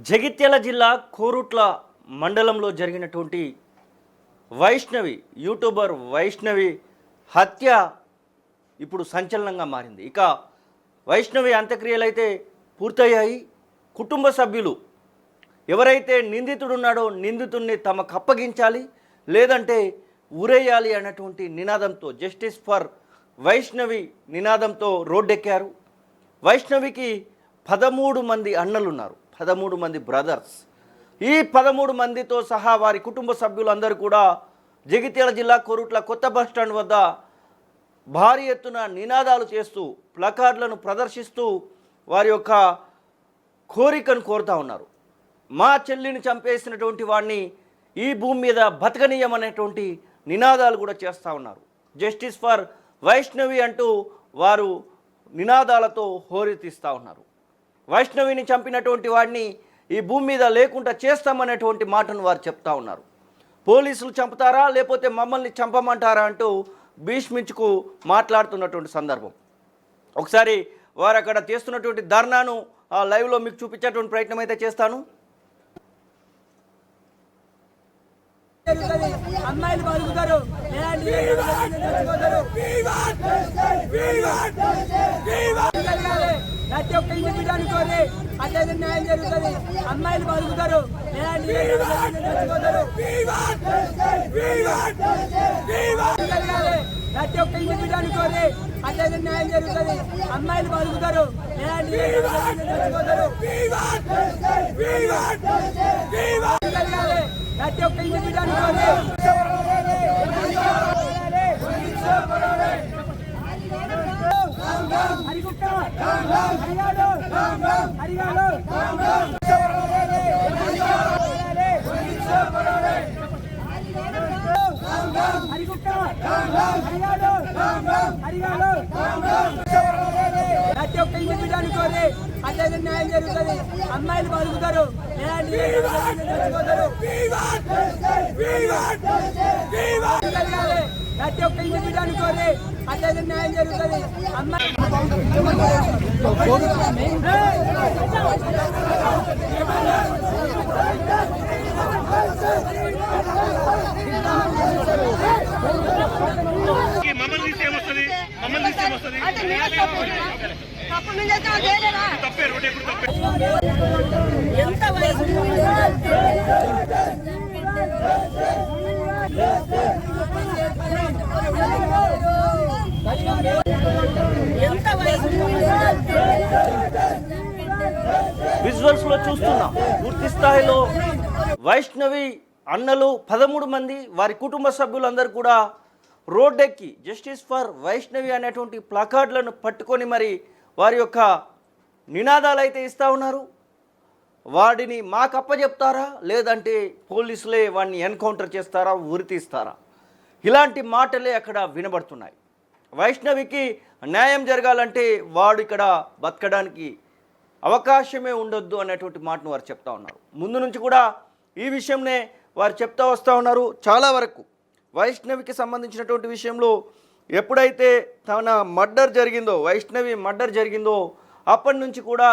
జగిత్యాల జిల్లా కోరుట్ల మండలంలో జరిగినటువంటి వైష్ణవి యూట్యూబర్ వైష్ణవి హత్య ఇప్పుడు సంచలనంగా మారింది. ఇక వైష్ణవి అంత్యక్రియలు అయితే పూర్తయ్యాయి. కుటుంబ సభ్యులు ఎవరైతే నిందితుడున్నాడో నిందితుడిని తమకు అప్పగించాలి, లేదంటే ఊరేయాలి అన్నటువంటి నినాదంతో జస్టిస్ ఫర్ వైష్ణవి నినాదంతో రోడ్డెక్కారు. వైష్ణవికి 13 మంది అన్నలున్నారు, 13 మంది బ్రదర్స్. ఈ 13 మందితో సహా వారి కుటుంబ సభ్యులందరూ కూడా జగిత్యాల జిల్లా కోరుట్ల కొత్త బస్టాండ్ వద్ద భారీ ఎత్తున నినాదాలు చేస్తూ ప్లకార్డులను ప్రదర్శిస్తూ వారి యొక్క కోరికను కోరుతూ ఉన్నారు. మా చెల్లిని చంపేసినటువంటి వాడిని ఈ భూమి మీద బతకనీయమనేటువంటి నినాదాలు కూడా చేస్తూ ఉన్నారు. జస్టిస్ ఫర్ వైష్ణవి అంటూ వారు నినాదాలతో హోరెత్తిస్తూ ఉన్నారు. వైష్ణవిని చంపినటువంటి వాడిని ఈ భూమి మీద లేకుండా చేస్తామనేటువంటి మాటను వారు చెప్తా ఉన్నారు. పోలీసులు చంపుతారా లేకపోతే మమ్మల్ని చంపమంటారా అంటూ భీష్మించుకు మాట్లాడుతున్నటువంటి సందర్భం. ఒకసారి వారు అక్కడ చేస్తున్నటువంటి ధర్నాను లైవ్లో మీకు చూపించేటువంటి ప్రయత్నం అయితే చేస్తాను. అమ్మాయిలు బతుకుతారు, ప్రతి ఒక్క ఇంటి బిడ్డ అనుకోని అట్లయితే న్యాయం జరుగుతుంది. అమ్మాయిలు బతుకుతారు, ప్రతి ఒక్క ఇంటి బిడ్డ అనుకోని అట్లయితే న్యాయం జరుగుతుంది. అమ్మాయిలు బతుకుతారు, ప్రతి ఒక్క ఇంటి బిడ్డ అనుకోని ప్రతి ఒక్క ఇంటి బిడ్డ అనుకోని అట్లయితే న్యాయం జరుగుతుంది. అమ్మాయిలు బతుకుతారు, ప్రతి ఒక్క ఇంటి బిడ్డ అనుకోని అట్లయితే న్యాయం జరుగుతుంది. అమ్మాయి ఎంత వయసు విజువల్స్ లో చూస్తున్నాం. పూర్తి స్థాయిలో వైష్ణవి అన్నలు 13 మంది వారి కుటుంబ సభ్యులందరూ కూడా రోడ్డెక్కి జస్టిస్ ఫర్ వైష్ణవి అనేటువంటి ప్లకార్డులను పట్టుకొని మరి వారి యొక్క నినాదాలు అయితే ఇస్తూ ఉన్నారు. వాడిని మాకు అప్పచెప్తారా లేదంటే పోలీసులే వాడిని ఎన్కౌంటర్ చేస్తారా, ఉరి తీస్తారా, ఇలాంటి మాటలే అక్కడ వినబడుతున్నాయి. వైష్ణవికి న్యాయం జరగాలంటే వాడు ఇక్కడ బతకడానికి అవకాశమే ఉండొద్దు అనేటువంటి మాటను వారు చెప్తా ఉన్నారు. ముందు నుంచి కూడా ఈ విషయంనే వారు చెప్తా వస్తూ ఉన్నారు. చాలా వరకు వైష్ణవికి సంబంధించినటువంటి విషయంలో ఎప్పుడైతే తన మర్డర్ జరిగిందో, వైష్ణవి మర్డర్ జరిగిందో అప్పటి నుంచి కూడా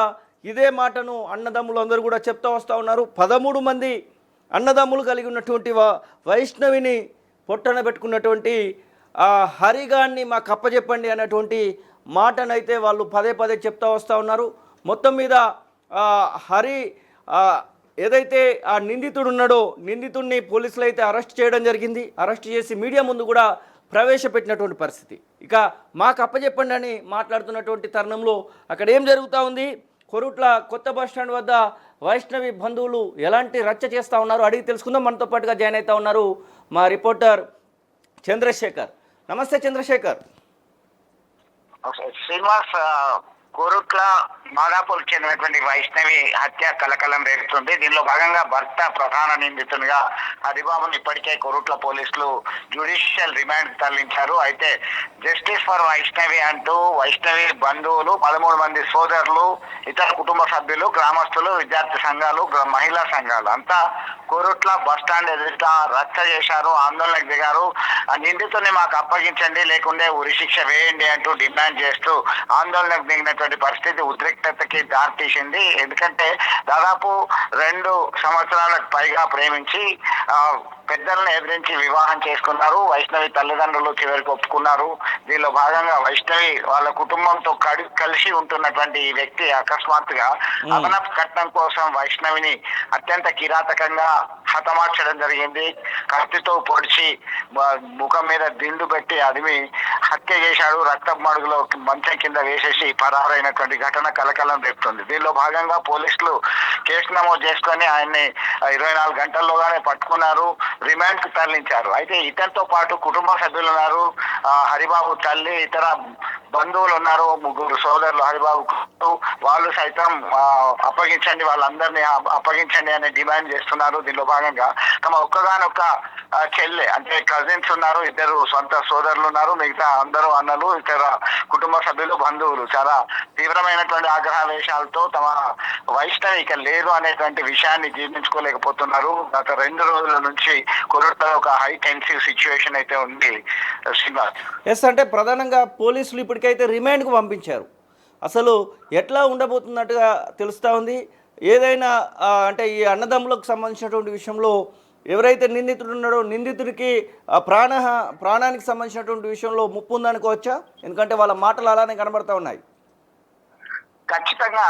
ఇదే మాటను అన్నదమ్ములు అందరూ కూడా చెప్తా వస్తూ ఉన్నారు. 13 మంది అన్నదమ్ములు కలిగి ఉన్నటువంటి వైష్ణవిని పొట్టన పెట్టుకున్నటువంటి హరిగాన్ని మాకు అప్పచెప్పండి అనేటువంటి మాటనైతే వాళ్ళు పదే పదే చెప్తా వస్తూ ఉన్నారు. మొత్తం మీద హరి ఏదైతే ఆ నిందితుడు ఉన్నాడో నిందితుడిని పోలీసులు అయితే అరెస్ట్ చేయడం జరిగింది. అరెస్ట్ చేసి మీడియా ముందు కూడా ప్రవేశపెట్టినటువంటి పరిస్థితి. ఇక మాకు అప్పచెప్పండి అని మాట్లాడుతున్నటువంటి తరుణంలో అక్కడ ఏం జరుగుతూ ఉంది, కోరుట్ల కొత్త బస్టాండ్ వద్ద వైష్ణవి బంధువులు ఎలాంటి రచ్చ చేస్తూ ఉన్నారు అడిగి తెలుసుకుందాం. మనతో పాటుగా జాయిన్ అవుతూ ఉన్నారు మా రిపోర్టర్ చంద్రశేఖర్. నమస్తే చంద్రశేఖర్. శ్రీనివాస్, కోరుట్ల మాదాపూర్కి చెందినటువంటి వైష్ణవి హత్య కలకలం రేపుతుంది. దీనిలో భాగంగా భర్త ప్రధాన నిందితునిగా హరిబాబును ఇప్పటికే కోరుట్ల పోలీసులు జ్యుడిషియల్ రిమాండ్ తరలించారు. అయితే జస్టిస్ ఫర్ వైష్ణవి అంటూ వైష్ణవి బంధువులు 13 మంది సోదరులు, ఇతర కుటుంబ సభ్యులు, గ్రామస్తులు, విద్యార్థి సంఘాలు, మహిళా సంఘాలు అంతా కోరుట్ల బస్టాండ్ ఎదుట రచ్చ చేశారు, ఆందోళనకు దిగారు. ఆ నిందితుని మాకు అప్పగించండి లేకుంటే ఉరి శిక్ష వేయండి అంటూ డిమాండ్ చేస్తూ ఆందోళనకు దిగినటువంటి అనేటువంటి పరిస్థితి ఉద్రిక్తతకి దారితీసింది. ఎందుకంటే దాదాపు 2 సంవత్సరాలకు పైగా ప్రేమించి పెద్దలను ఎదిరించి వివాహం చేసుకున్నారు. వైష్ణవి తల్లిదండ్రులు చివరికి ఒప్పుకున్నారు. దీనిలో భాగంగా వైష్ణవి వాళ్ళ కుటుంబంతో కలిసి ఉంటున్నటువంటి ఈ వ్యక్తి అకస్మాత్తుగా అదనపు కట్నం కోసం వైష్ణవిని అత్యంత కిరాతకంగా హతమార్చడం జరిగింది. కత్తితో పొడిచి ముఖం మీద దిండు పెట్టి అదిమి హత్య చేశాడు. రక్తపు మడుగులో మంచం కింద వేసేసి పరారైనటువంటి ఘటన కలకలం రేపుతుంది. దీనిలో భాగంగా పోలీసులు కేసు నమోదు చేసుకొని ఆయన్ని 24 గంటల్లోగానే పట్టుకున్నారు. రిమాండ్ కు తరలించారు. అయితే ఇతనితో పాటు కుటుంబ సభ్యులు ఉన్నారు. హరిబాబు తల్లి, ఇతర బంధువులు ఉన్నారు. 3 సోదరులు హరిబాబు, వాళ్ళు సైతం అప్పగించండి, వాళ్ళందరినీ అప్పగించండి అని డిమాండ్ చేస్తున్నారు. దీనిలో భాగంగా తమ ఒక్కగానొక్క చెల్లె అంటే కజిన్స్ ఉన్నారు, 2 సొంత సోదరులు ఉన్నారు, మిగతా అందరూ అన్నలు, ఇతర కుటుంబ సభ్యులు, బంధువులు చాలా తీవ్రమైనటువంటి ఆగ్రహావేశాలతో తమ వైష్ణవి ఇక లేదు అనేటువంటి విషయాన్ని జీర్ణించుకోలేకపోతున్నారు. గత 2 రోజుల నుంచి కొరట్లో ఒక హై టెన్సివ్ సిచ్యువేషన్ అయితే ఉంది. శ్రీనివాస్, ఎస్, అంటే ప్రధానంగా పోలీసులు ఇప్పటికైతే రిమాండ్కు పంపించారు. అసలు ఎట్లా ఉండబోతున్నట్టుగా తెలుస్తూ ఉంది. ఏదైనా అంటే ఈ అన్నదమ్ములకు సంబంధించినటువంటి విషయంలో ఎవరైతే నిందితుడు ఉన్నాడో నిందితుడికి ప్రాణానికి సంబంధించినటువంటి విషయంలో ముప్పు ఉందనుకోవచ్చా? ఎందుకంటే వాళ్ళ మాటలు అలానే కనబడతా ఉన్నాయి. ఖచ్చితంగా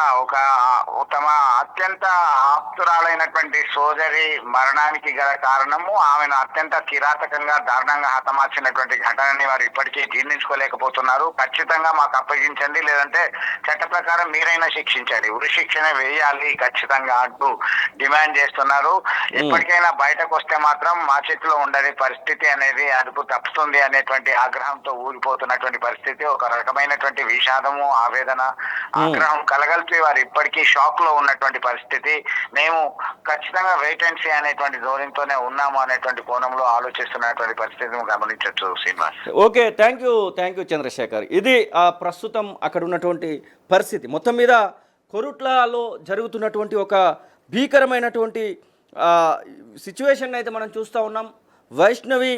తమ అత్యంత ఆప్తురాలైనటువంటి సోదరి మరణానికి గల కారణము ఆమెను అత్యంత కిరాతకంగా దారుణంగా హతమార్చినటువంటి ఘటనని వారు ఇప్పటికీ జీర్ణించుకోలేకపోతున్నారు. ఖచ్చితంగా మాకు అప్పగించండి, లేదంటే చట్ట ప్రకారం మీరైనా శిక్షించాలి, ఉరి శిక్షణ వేయాలి ఖచ్చితంగా అంటూ డిమాండ్ చేస్తున్నారు. ఎప్పటికైనా బయటకు వస్తే మాత్రం మా చేతిలో ఉండని పరిస్థితి అనేది అదుపు తప్పుతుంది అనేటువంటి ఆగ్రహంతో ఊరిపోతున్నటువంటి పరిస్థితి. ఒక రకమైనటువంటి విషాదము, ఆవేదన, ఆగ్రహం కలగలిపి వారు ఇప్పటికీ షాక్ లో ఉన్నటువంటి పరిస్థితి. మేము ఖచ్చితంగా వెయిట్ అండ్ సీ అనేటువంటి ధోరణితోనే ఉన్నాము అనేటువంటి కోణంలో ఆలోచిస్తున్నటువంటి పరిస్థితిని గమనించవచ్చు. Srinivas, okay, thank you Chandrasekhar. ఇది ప్రస్తుతం అక్కడ ఉన్నటువంటి పరిస్థితి. మొత్తం మీద కొరుట్లలో జరుగుతున్నటువంటి ఒక భీకరమైనటువంటి సిచ్యువేషన్ అయితే మనం చూస్తూ ఉన్నాం. వైష్ణవి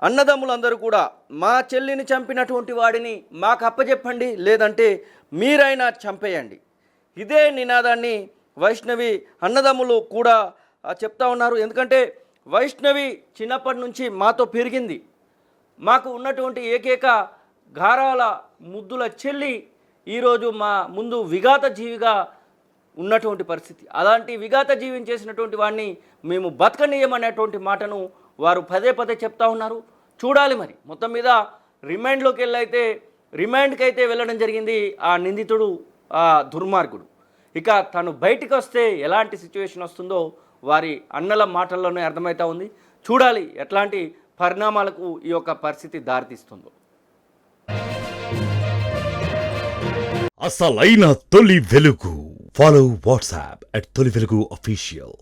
అన్నదమ్ములందరూ కూడా మా చెల్లిని చంపినటువంటి వాడిని మాకు అప్పచెప్పండి, లేదంటే మీరైనా చంపేయండి. ఇదే నినాదాన్ని వైష్ణవి అన్నదమ్ములు కూడా చెప్తా ఉన్నారు. ఎందుకంటే వైష్ణవి చిన్నప్పటి నుంచి మాతో పెరిగింది, మాకు ఉన్నటువంటి ఏకైక గారాల ముద్దుల చెల్లి ఈరోజు మా ముందు విఘాత జీవిగా ఉన్నటువంటి పరిస్థితి. అలాంటి విఘాత జీవిని చేసినటువంటి వాడిని మేము బతకనీయమనేటువంటి మాటను వారు పదే చెప్తా ఉన్నారు. చూడాలి మరి. మొత్తం మీద రిమాండ్కి అయితే వెళ్ళడం జరిగింది ఆ నిందితుడు, ఆ దుర్మార్గుడు. ఇక తను బయటికి వస్తే ఎలాంటి సిచ్యువేషన్ వస్తుందో వారి అన్నల మాటల్లోనే అర్థమవుతా ఉంది. చూడాలి ఎట్లాంటి పరిణామాలకు ఈ యొక్క పరిస్థితి దారితీస్తుందో. అసలైన తొలి వెలుగు. ఫాలో వాట్సాప్ @తొలి వెలుగు official.